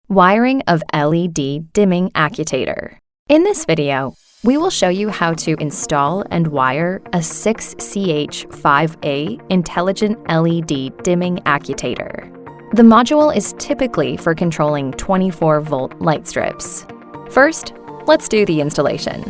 Wiring of LED dimming actuator. In this video, we will show you how to install and wire a 6CH5A intelligent LED dimming actuator. The module is typically for controlling 24-volt light strips. First, let's do the installation.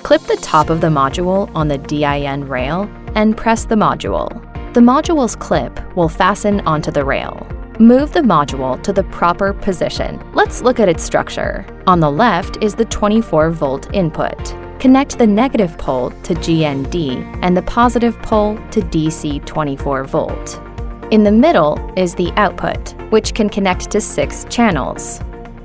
Clip the top of the module on the DIN rail and press the module. The module's clip will fasten onto the rail. Move the module to the proper position. Let's look at its structure. On the left is the 24-volt input. Connect the negative pole to GND and the positive pole to DC 24-volt. In the middle is the output, which can connect to 6 channels.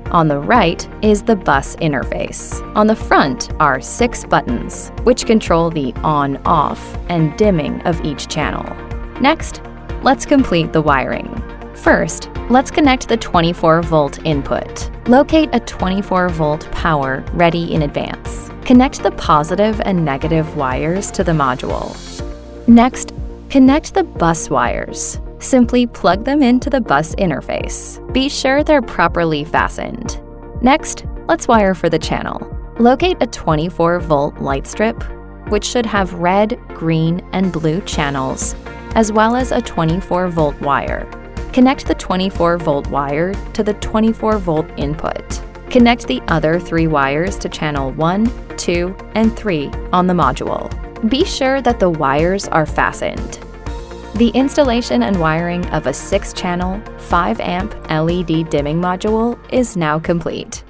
On the right is the bus interface. On the front are 6 buttons, which control the on-off and dimming of each channel. Next, let's complete the wiring. First, let's connect the 24-volt input. Locate a 24-volt power ready in advance. Connect the positive and negative wires to the module. Next, connect the bus wires. Simply plug them into the bus interface. Be sure they're properly fastened. Next, let's wire for the channel. Locate a 24-volt light strip, which should have red, green, and blue channels, as well as a 24-volt wire. Connect the 24-volt wire to the 24-volt input. Connect the other 3 wires to channel 1, 2, and 3 on the module. Be sure that the wires are fastened. The installation and wiring of a 6-channel, 5-amp LED dimming module is now complete.